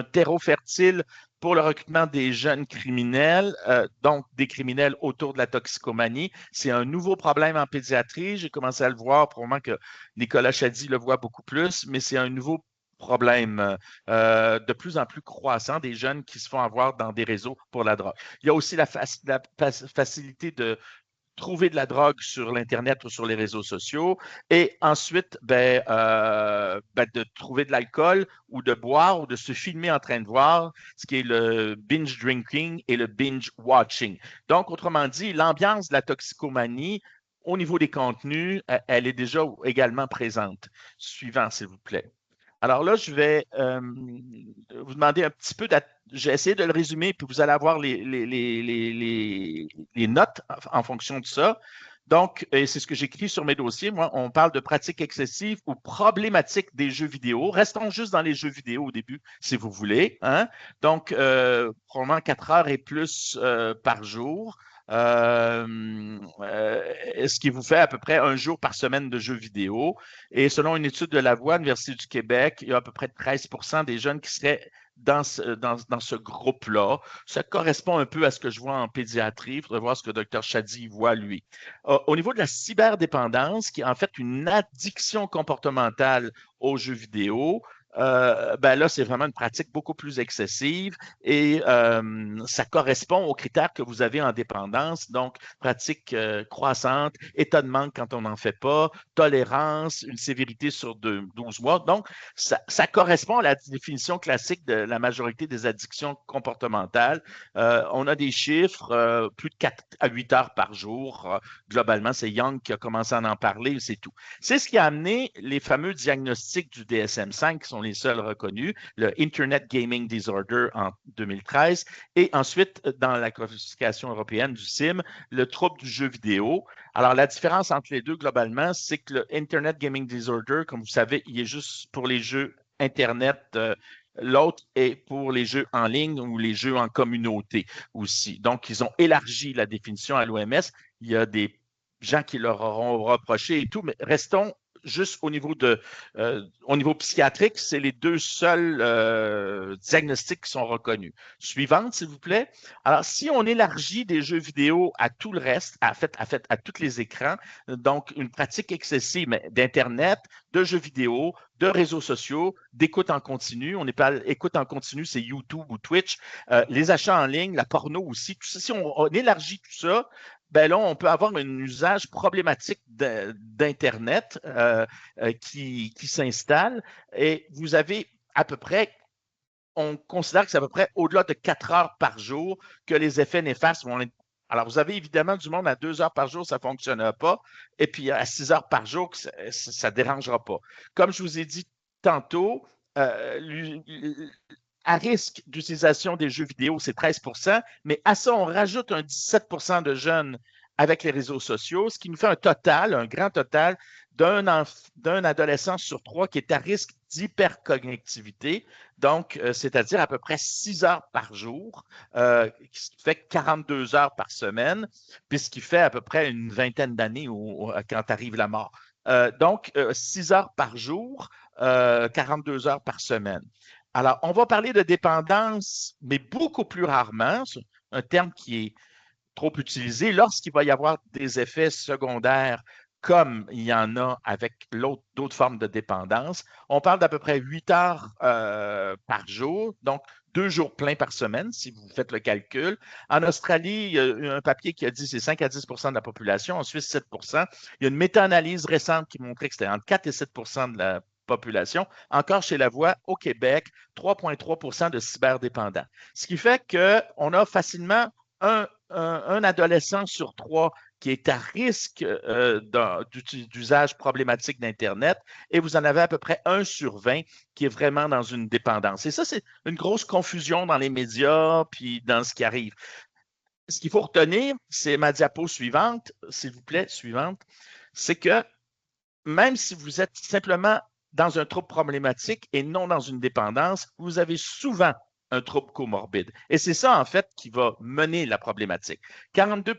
terreau fertile pour le recrutement des jeunes criminels, donc des criminels autour de la toxicomanie. C'est un nouveau problème en pédiatrie. J'ai commencé à le voir, probablement que Nicolas Chady le voit beaucoup plus, mais c'est un nouveau problème de plus en plus croissant des jeunes qui se font avoir dans des réseaux pour la drogue. Il y a aussi la facilité de trouver de la drogue sur l'Internet ou sur les réseaux sociaux et ensuite de trouver de l'alcool ou de boire ou de se filmer en train de voir, ce qui est le binge drinking et le binge watching. Donc, autrement dit, l'ambiance de la toxicomanie au niveau des contenus, elle est déjà également présente. Suivant, s'il vous plaît. Alors là, je vais vous demander un petit peu. J'ai essayé de le résumer, puis vous allez avoir les notes en fonction de ça. Donc, c'est ce que j'écris sur mes dossiers. Moi, on parle de pratiques excessives ou problématiques des jeux vidéo. Restons juste dans les jeux vidéo au début, si vous voulez. Hein? Donc, probablement 4 heures et plus par jour. Ce qui vous fait à peu près un jour par semaine de jeux vidéo. Et selon une étude de la Voix, Université du Québec, il y a à peu près 13% des jeunes qui seraient dans ce groupe-là. Ça correspond un peu à ce que je vois en pédiatrie. Il faudrait voir ce que Dr. Chady voit, lui. Au niveau de la cyberdépendance, qui est en fait une addiction comportementale aux jeux vidéo, là, c'est vraiment une pratique beaucoup plus excessive et ça correspond aux critères que vous avez en dépendance. Donc, pratique croissante, état de manque quand on n'en fait pas, tolérance, une sévérité sur 12 mois. Donc, ça correspond à la définition classique de la majorité des addictions comportementales. On a des chiffres, plus de 4 à 8 heures par jour. Globalement, c'est Young qui a commencé à en parler, c'est tout. C'est ce qui a amené les fameux diagnostics du DSM-5, qui sont les seuls reconnus, le Internet Gaming Disorder en 2013, et ensuite, dans la classification européenne du CIM, le trouble du jeu vidéo. Alors, la différence entre les deux, globalement, c'est que le Internet Gaming Disorder, comme vous savez, il est juste pour les jeux Internet. L'autre est pour les jeux en ligne ou les jeux en communauté aussi. Donc, ils ont élargi la définition à l'OMS. Il y a des gens qui leur auront reproché et tout, mais restons juste au niveau psychiatrique, c'est les deux seuls diagnostics qui sont reconnus. Suivante, s'il vous plaît. Alors, si on élargit des jeux vidéo à tout le reste, à tous les écrans, donc une pratique excessive d'Internet, de jeux vidéo, de réseaux sociaux, d'écoute en continu. On n'est pas écoute en continu, c'est YouTube ou Twitch. Les achats en ligne, la porno aussi. Tout ça, si on élargit tout ça, ben là, on peut avoir un usage problématique d'Internet qui s'installe et vous avez à peu près, on considère que c'est à peu près au-delà de 4 heures par jour que les effets néfastes vont être. Alors, vous avez évidemment du monde à 2 heures par jour, ça ne fonctionnera pas, et puis à 6 heures par jour, ça ne dérangera pas. Comme je vous ai dit tantôt, à risque d'utilisation des jeux vidéo, c'est 13%, mais à ça, on rajoute un 17% de jeunes avec les réseaux sociaux, ce qui nous fait un grand total d'un adolescent sur 3 qui est à risque d'hyperconnectivité, donc c'est-à-dire à peu près 6 heures par jour, ce qui fait 42 heures par semaine, puis ce qui fait à peu près une vingtaine d'années quand arrive la mort. Donc, 6 heures par jour, 42 heures par semaine. Alors, on va parler de dépendance, mais beaucoup plus rarement, un terme qui est trop utilisé, lorsqu'il va y avoir des effets secondaires comme il y en a avec d'autres formes de dépendance. On parle d'à peu près 8 heures par jour, donc 2 jours pleins par semaine, si vous faites le calcul. En Australie, il y a un papier qui a dit que c'est 5 à 10 de la population, en Suisse, 7 Il y a une méta-analyse récente qui montrait que c'était entre 4 et 7 de la population. Encore chez La Voix, au Québec, 3,3 de cyberdépendants. Ce qui fait qu'on a facilement un adolescent sur 3 qui est à risque d'usage problématique d'Internet et vous en avez à peu près 1 sur 20 qui est vraiment dans une dépendance. Et ça, c'est une grosse confusion dans les médias puis dans ce qui arrive. Ce qu'il faut retenir, c'est ma diapo suivante, s'il vous plaît, suivante, c'est que même si vous êtes simplement dans un trouble problématique et non dans une dépendance, vous avez souvent un trouble comorbide. Et c'est ça, en fait, qui va mener la problématique. 42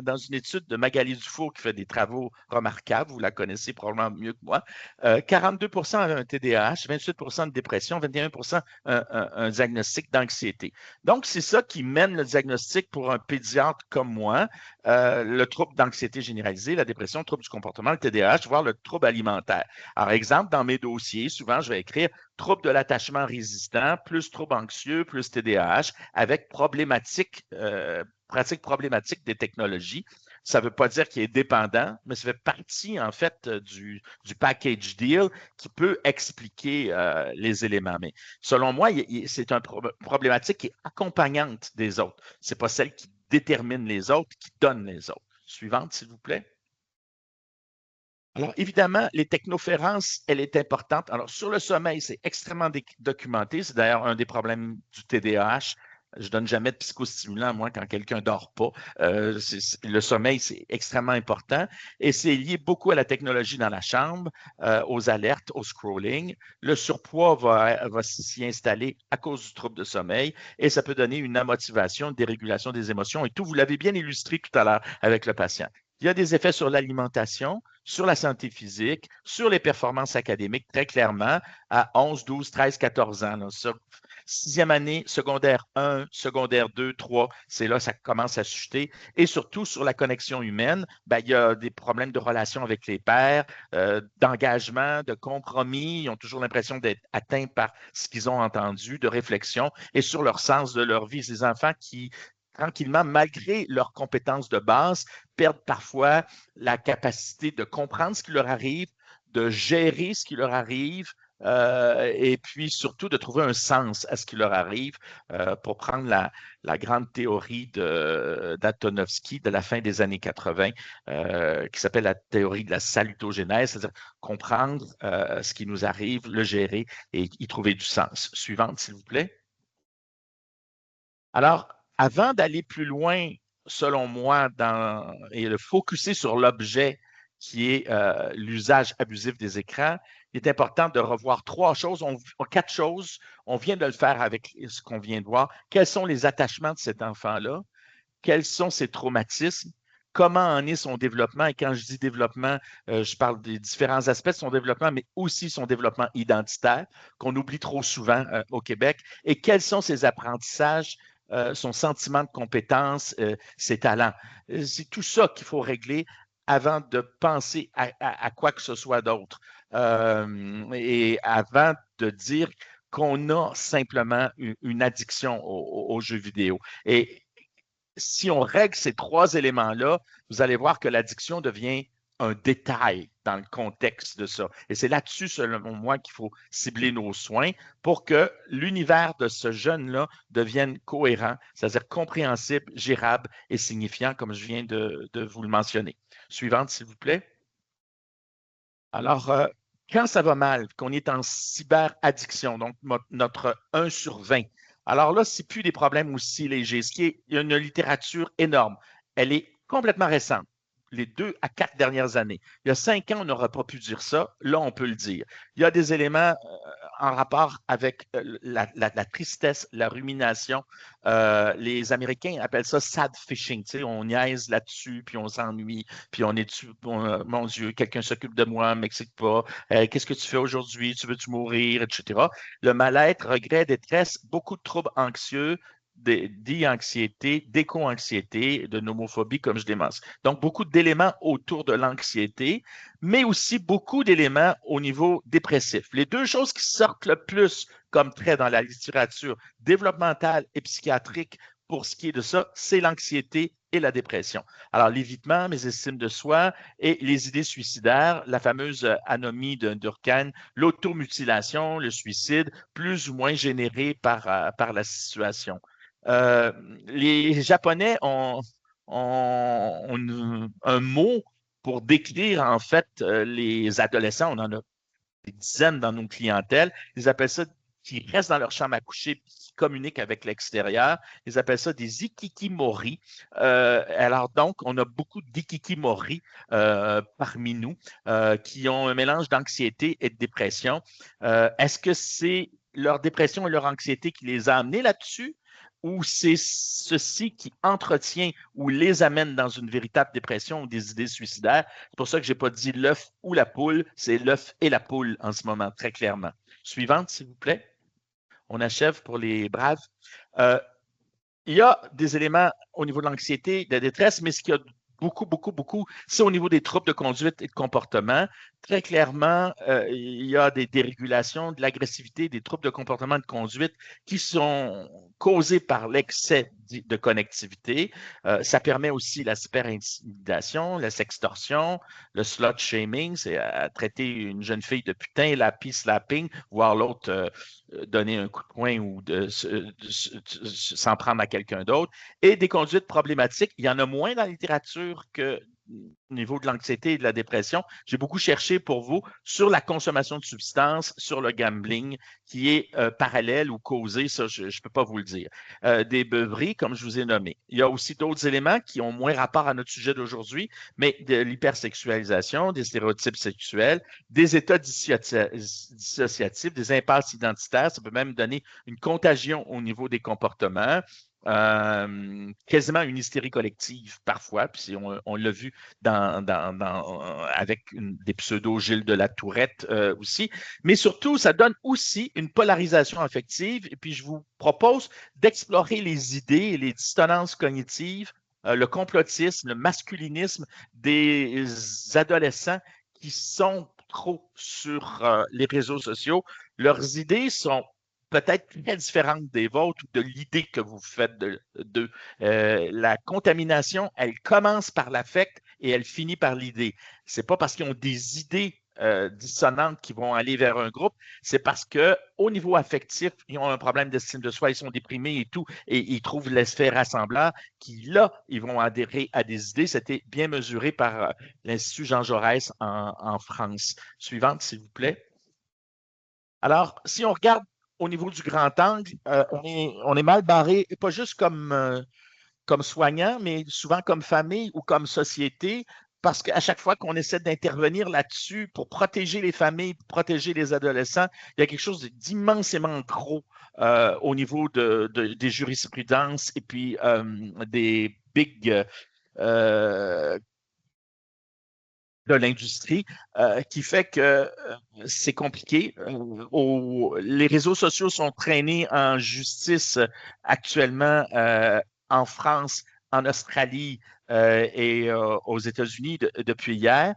dans une étude de Magali Dufour qui fait des travaux remarquables, vous la connaissez probablement mieux que moi, 42 avaient un TDAH, 28 de dépression, 21 un diagnostic d'anxiété. Donc, c'est ça qui mène le diagnostic pour un pédiatre comme moi, le trouble d'anxiété généralisée, la dépression, le trouble du comportement, le TDAH, voire le trouble alimentaire. Par exemple, dans mes dossiers, souvent, je vais écrire trouble de l'attachement résistant, plus trouble anxieux, plus TDAH, avec pratique problématique des technologies. Ça ne veut pas dire qu'il est dépendant, mais ça fait partie, en fait, du package deal qui peut expliquer les éléments. Mais selon moi, c'est une problématique qui est accompagnante des autres. Ce n'est pas celle qui détermine les autres, qui donne les autres. Suivante, s'il vous plaît. Alors, évidemment, les technoférences, elle est importante. Alors, sur le sommeil, c'est extrêmement documenté. C'est d'ailleurs un des problèmes du TDAH. Je ne donne jamais de psychostimulant, moi, quand quelqu'un ne dort pas. Le sommeil, c'est extrêmement important. Et c'est lié beaucoup à la technologie dans la chambre, aux alertes, au scrolling. Le surpoids va s'y installer à cause du trouble de sommeil et ça peut donner une amotivation, une dérégulation des émotions et tout. Vous l'avez bien illustré tout à l'heure avec le patient. Il y a des effets sur l'alimentation, sur la santé physique, sur les performances académiques, très clairement, à 11, 12, 13, 14 ans. Là, sixième année, secondaire 1, secondaire 2, 3, c'est là que ça commence à chuter. Et surtout, sur la connexion humaine, ben, il y a des problèmes de relation avec les pairs, d'engagement, de compromis. Ils ont toujours l'impression d'être atteints par ce qu'ils ont entendu, de réflexion et sur leur sens de leur vie. Ces enfants qui tranquillement, malgré leurs compétences de base, perdent parfois la capacité de comprendre ce qui leur arrive, de gérer ce qui leur arrive, et puis surtout de trouver un sens à ce qui leur arrive, pour prendre la grande théorie d'Antonovsky de la fin des années 80, qui s'appelle la théorie de la salutogénèse, c'est-à-dire comprendre ce qui nous arrive, le gérer et y trouver du sens. Suivante, s'il vous plaît. Alors, avant d'aller plus loin, selon moi, et de focuser sur l'objet qui est l'usage abusif des écrans, il est important de revoir quatre choses. On vient de le faire avec ce qu'on vient de voir. Quels sont les attachements de cet enfant-là? Quels sont ses traumatismes? Comment en est son développement? Et quand je dis développement, je parle des différents aspects de son développement, mais aussi son développement identitaire, qu'on oublie trop souvent au Québec. Et quels sont ses apprentissages, son sentiment de compétence, ses talents? C'est tout ça qu'il faut régler avant de penser à quoi que ce soit d'autre. Et avant de dire qu'on a simplement une addiction aux jeux vidéo. Et si on règle ces trois éléments-là, vous allez voir que l'addiction devient un détail dans le contexte de ça. Et c'est là-dessus, selon moi, qu'il faut cibler nos soins pour que l'univers de ce jeune-là devienne cohérent, c'est-à-dire compréhensible, gérable et signifiant, comme je viens de vous le mentionner. Suivante, s'il vous plaît. Alors, quand ça va mal, qu'on est en cyberaddiction, donc notre 1 sur 20, alors là, ce n'est plus des problèmes aussi légers. Il y a une littérature énorme. Elle est complètement récente, les 2 à 4 dernières années. Il y a 5 ans, on n'aurait pas pu dire ça. Là, on peut le dire. Il y a des éléments en rapport avec la tristesse, la rumination. Les Américains appellent ça sad fishing. Tu sais, on niaise là-dessus, puis on s'ennuie, puis on est dessus. Mon Dieu, quelqu'un s'occupe de moi, ne m'excite pas. Qu'est-ce que tu fais aujourd'hui? Tu veux-tu mourir, etc. Le mal-être, regret, détresse, beaucoup de troubles anxieux, d'anxiété, d'éco-anxiété, de nomophobie, comme je démontre. Donc, beaucoup d'éléments autour de l'anxiété, mais aussi beaucoup d'éléments au niveau dépressif. Les deux choses qui sortent le plus comme trait dans la littérature développementale et psychiatrique pour ce qui est de ça, c'est l'anxiété et la dépression. Alors, l'évitement, mésestime de soi et les idées suicidaires, la fameuse anomie de Durkheim, l'automutilation, le suicide, plus ou moins généré par la situation. Les Japonais ont un mot pour décrire en fait les adolescents. On en a des dizaines dans nos clientèles. Ils appellent ça qui restent dans leur chambre à coucher qui communiquent avec l'extérieur. Ils appellent ça des ikikimori. Alors donc, on a beaucoup d'ikikimori parmi nous qui ont un mélange d'anxiété et de dépression. Est-ce que c'est leur dépression et leur anxiété qui les a amenés là-dessus, ou c'est ceci qui entretient ou les amène dans une véritable dépression ou des idées suicidaires. C'est pour ça que je n'ai pas dit l'œuf ou la poule, c'est l'œuf et la poule en ce moment, très clairement. Suivante, s'il vous plaît. On achève pour les braves. Euh, il y a des éléments au niveau de l'anxiété, de la détresse, mais ce qu'il y a beaucoup, c'est au niveau des troubles de conduite et de comportement. Très clairement, il y a des dérégulations, de l'agressivité, des troubles de comportement et de conduite qui sont causés par l'excès de connectivité. Ça permet aussi la cyberintimidation, la sextorsion, le slut shaming, c'est à traiter une jeune fille de putain, la peace slapping, voir l'autre donner un coup de poing ou s'en prendre à quelqu'un d'autre, et des conduites problématiques. Il y en a moins dans la littérature que au niveau de l'anxiété et de la dépression. J'ai beaucoup cherché pour vous sur la consommation de substances, sur le gambling, qui est parallèle ou causé, ça, je ne peux pas vous le dire. Des beuveries, comme je vous ai nommé. Il y a aussi d'autres éléments qui ont moins rapport à notre sujet d'aujourd'hui, mais de l'hypersexualisation, des stéréotypes sexuels, des états dissociatifs, des impasses identitaires. Ça peut même donner une contagion au niveau des comportements. Quasiment une hystérie collective parfois, puis on l'a vu avec des pseudo-Gilles de la Tourette aussi, mais surtout, ça donne aussi une polarisation affective, et puis je vous propose d'explorer les idées et les dissonances cognitives, le complotisme, le masculinisme des adolescents qui sont trop sur les réseaux sociaux. Leurs idées sont peut-être très différente des vôtres ou de l'idée que vous faites d'eux. La contamination, elle commence par l'affect et elle finit par l'idée. C'est pas parce qu'ils ont des idées dissonantes qui vont aller vers un groupe, c'est parce qu'au niveau affectif, ils ont un problème d'estime de soi, ils sont déprimés et tout, et ils trouvent l'effet rassembleur qui, là, ils vont adhérer à des idées. C'était bien mesuré par l'Institut Jean Jaurès en France. Suivante, s'il vous plaît. Alors, si on regarde au niveau du grand angle, on est mal barré, pas juste comme soignant, mais souvent comme famille ou comme société, parce qu'à chaque fois qu'on essaie d'intervenir là-dessus pour protéger les familles, pour protéger les adolescents, il y a quelque chose d'immensément gros au niveau des jurisprudences et puis des big de l'industrie qui fait que c'est compliqué. Les réseaux sociaux sont traînés en justice actuellement en France, en Australie et aux États-Unis depuis hier.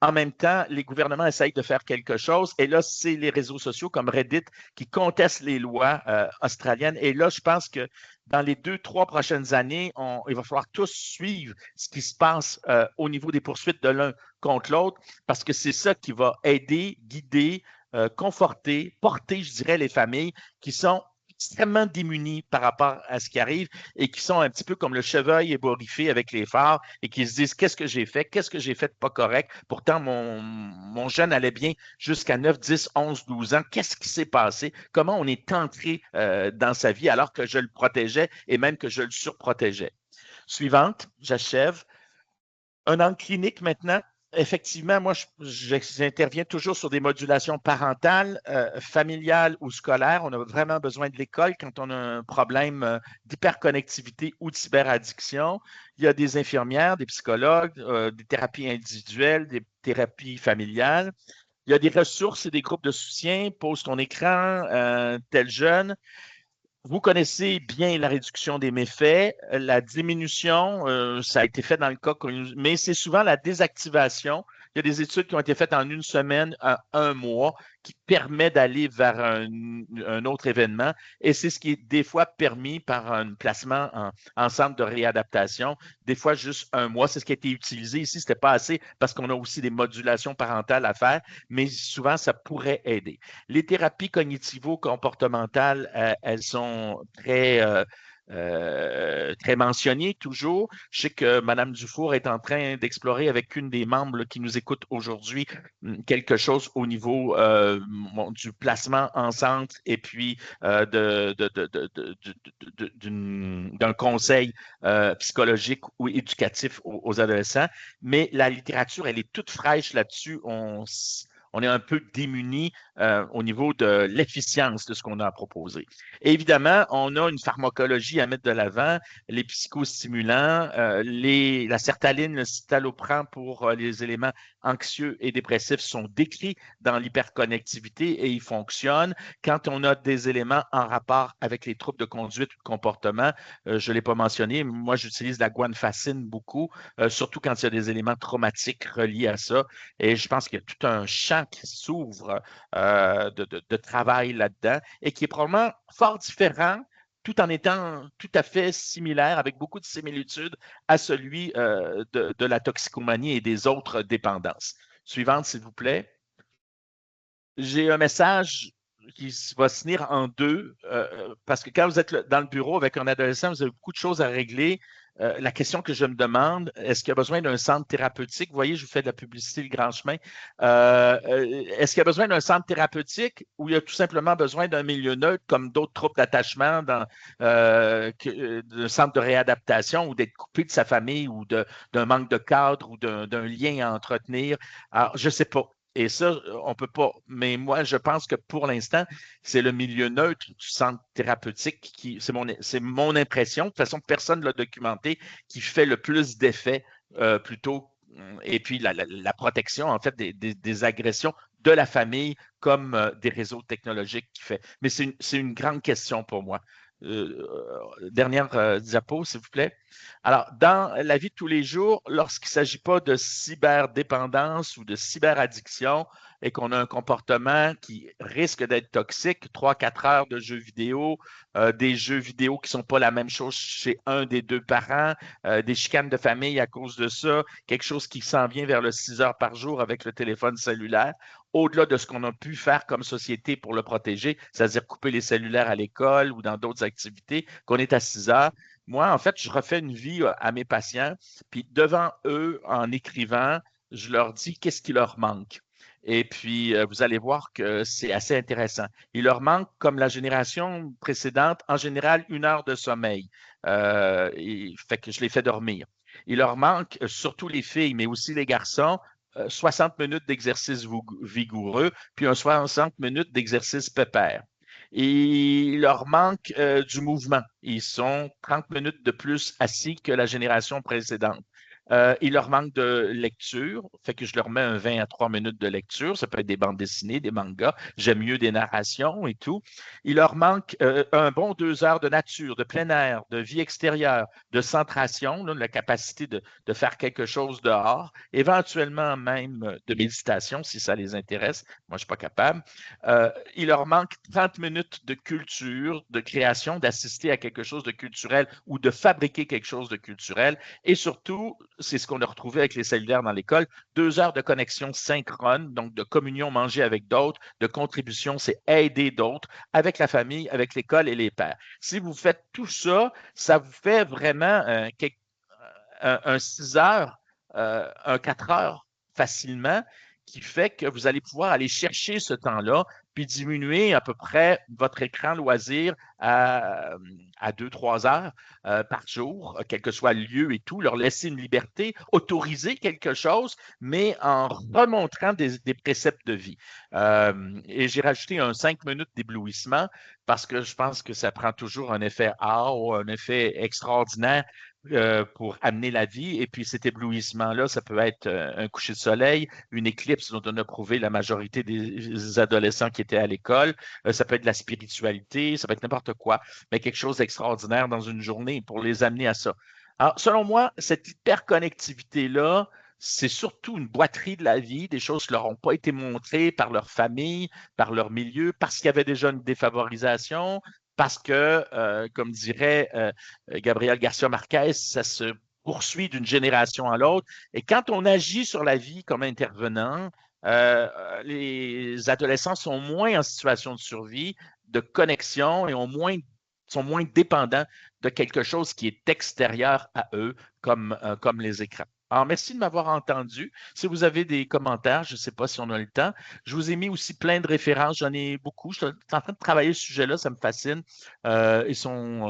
En même temps, les gouvernements essayent de faire quelque chose. Et là, c'est les réseaux sociaux comme Reddit qui contestent les lois australiennes. Et là, je pense que dans les 2, 3 prochaines années, il va falloir tous suivre ce qui se passe au niveau des poursuites de l'un contre l'autre, parce que c'est ça qui va aider, guider, conforter, porter, je dirais, les familles qui sont extrêmement démunies par rapport à ce qui arrive et qui sont un petit peu comme le chevreuil ébouriffé avec les phares et qui se disent qu'est-ce que j'ai fait, qu'est-ce que j'ai fait de pas correct. Pourtant, mon jeune allait bien jusqu'à 9, 10, 11, 12 ans. Qu'est-ce qui s'est passé? Comment on est entré dans sa vie alors que je le protégeais et même que je le surprotégeais? Suivante, j'achève. Un angle clinique maintenant. Effectivement, moi, j'interviens toujours sur des modulations parentales, familiales ou scolaires. On a vraiment besoin de l'école quand on a un problème d'hyperconnectivité ou de cyberaddiction. Il y a des infirmières, des psychologues, des thérapies individuelles, des thérapies familiales. Il y a des ressources et des groupes de soutien. Pose ton écran, tel jeune. Vous connaissez bien la réduction des méfaits, la diminution, ça a été fait dans le cas, mais c'est souvent la désactivation. Il y a des études qui ont été faites en une semaine à un mois qui permet d'aller vers un autre événement et c'est ce qui est des fois permis par un placement en centre de réadaptation, des fois juste un mois. C'est ce qui a été utilisé ici, ce n'était pas assez parce qu'on a aussi des modulations parentales à faire, mais souvent ça pourrait aider. Les thérapies cognitivo-comportementales, elles sont très mentionnées toujours. Je sais que Mme Dufour est en train d'explorer avec une des membres là, qui nous écoute aujourd'hui quelque chose au niveau du placement en centre et puis d'un conseil psychologique ou éducatif aux adolescents. Mais la littérature, elle est toute fraîche là-dessus. on est un peu démuni au niveau de l'efficience de ce qu'on a à proposer. Et évidemment, on a une pharmacologie à mettre de l'avant, les psychostimulants, la sertaline, le citalopram pour les éléments anxieux et dépressifs sont décrits dans l'hyperconnectivité et ils fonctionnent. Quand on a des éléments en rapport avec les troubles de conduite ou de comportement, je ne l'ai pas mentionné, moi j'utilise la guanfacine beaucoup, surtout quand il y a des éléments traumatiques reliés à ça. Et je pense qu'il y a tout un champ qui s'ouvre de travail là-dedans et qui est probablement fort différent tout en étant tout à fait similaire, avec beaucoup de similitudes à celui de la toxicomanie et des autres dépendances. Suivante, s'il vous plaît. J'ai un message qui va se tenir en deux, parce que quand vous êtes dans le bureau avec un adolescent, vous avez beaucoup de choses à régler. La question que je me demande, est-ce qu'il y a besoin d'un centre thérapeutique? Vous voyez, je vous fais de la publicité, le grand chemin. Est-ce qu'il y a besoin d'un centre thérapeutique ou il y a tout simplement besoin d'un milieu neutre, comme d'autres troubles d'attachement, d'un centre de réadaptation ou d'être coupé de sa famille ou d'un manque de cadre ou d'un lien à entretenir? Alors, je ne sais pas. Et ça, on ne peut pas. Mais moi, je pense que pour l'instant, c'est le milieu neutre du centre thérapeutique qui, c'est mon impression, de toute façon, personne ne l'a documenté, qui fait le plus d'effet plutôt. Et puis la protection, en fait, des agressions de la famille comme des réseaux technologiques qui fait. Mais c'est une grande question pour moi. Dernière diapo, s'il vous plaît. Alors, dans la vie de tous les jours, lorsqu'il ne s'agit pas de cyberdépendance ou de cyberaddiction et qu'on a un comportement qui risque d'être toxique, 3-4 heures de jeux vidéo, des jeux vidéo qui ne sont pas la même chose chez un des deux parents, des chicanes de famille à cause de ça, quelque chose qui s'en vient vers le 6 heures par jour avec le téléphone cellulaire, au-delà de ce qu'on a pu faire comme société pour le protéger, c'est-à-dire couper les cellulaires à l'école ou dans d'autres activités, qu'on est à 6 heures. Moi, en fait, je refais une vie à mes patients, puis devant eux, en écrivant, je leur dis qu'est-ce qui leur manque. Et puis, vous allez voir que c'est assez intéressant. Il leur manque, comme la génération précédente, en général, 1 heure de sommeil. Fait que je les fais dormir. Il leur manque, surtout les filles, mais aussi les garçons, 60 minutes d'exercice vigoureux, puis un 60 minutes d'exercice pépère. Et il leur manque du mouvement. Ils sont 30 minutes de plus assis que la génération précédente. Il leur manque de lecture, fait que je leur mets un 20 à 3 minutes de lecture. Ça peut être des bandes dessinées, des mangas. J'aime mieux des narrations et tout. Il leur manque un bon 2 heures de nature, de plein air, de vie extérieure, de centration, là, de la capacité de faire quelque chose dehors, éventuellement même de méditation si ça les intéresse. Moi, je ne suis pas capable. Il leur manque 30 minutes de culture, de création, d'assister à quelque chose de culturel ou de fabriquer quelque chose de culturel. Et surtout, c'est ce qu'on a retrouvé avec les cellulaires dans l'école, 2 heures de connexion synchrone, donc de communion manger avec d'autres, de contribution, c'est aider d'autres, avec la famille, avec l'école et les pairs. Si vous faites tout ça, ça vous fait vraiment un 6 heures, un 4 heures facilement, qui fait que vous allez pouvoir aller chercher ce temps-là, puis diminuer à peu près votre écran loisir à 2-3 heures par jour, quel que soit le lieu et tout, leur laisser une liberté, autoriser quelque chose, mais en remontrant des préceptes de vie. Et j'ai rajouté un 5 minutes d'éblouissement parce que je pense que ça prend toujours un effet wow, un effet extraordinaire pour amener la vie. Et puis cet éblouissement-là, ça peut être un coucher de soleil, une éclipse dont on a prouvé la majorité des adolescents qui étaient à l'école. Ça peut être de la spiritualité, ça peut être n'importe quoi, mais quelque chose d'extraordinaire dans une journée pour les amener à ça. Alors, selon moi, cette hyperconnectivité-là, c'est surtout une boiterie de la vie, des choses qui ne leur ont pas été montrées par leur famille, par leur milieu, parce qu'il y avait déjà une défavorisation, parce que, comme dirait Gabriel Garcia Marquez, ça se poursuit d'une génération à l'autre. Et quand on agit sur la vie comme intervenant, les adolescents sont moins en situation de survie, de connexion et sont moins dépendants de quelque chose qui est extérieur à eux, comme les écrans. Alors, merci de m'avoir entendu. Si vous avez des commentaires, je ne sais pas si on a le temps. Je vous ai mis aussi plein de références. J'en ai beaucoup. Je suis en train de travailler ce sujet-là. Ça me fascine. Je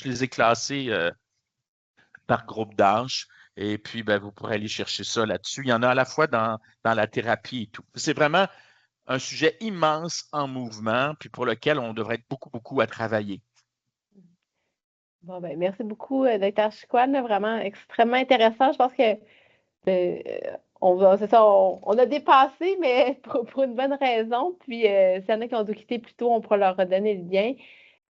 les ai classés par groupe d'âge. Et puis, ben, vous pourrez aller chercher ça là-dessus. Il y en a à la fois dans la thérapie et tout. C'est vraiment un sujet immense en mouvement, puis pour lequel on devrait être beaucoup, beaucoup à travailler. Bon, ben, merci beaucoup, Dr. Chiquan, là, vraiment extrêmement intéressant. Je pense que c'est ça, on a dépassé, mais pour une bonne raison. Puis, s'il y en a qui ont dû quitter plus tôt, on pourra leur redonner le lien.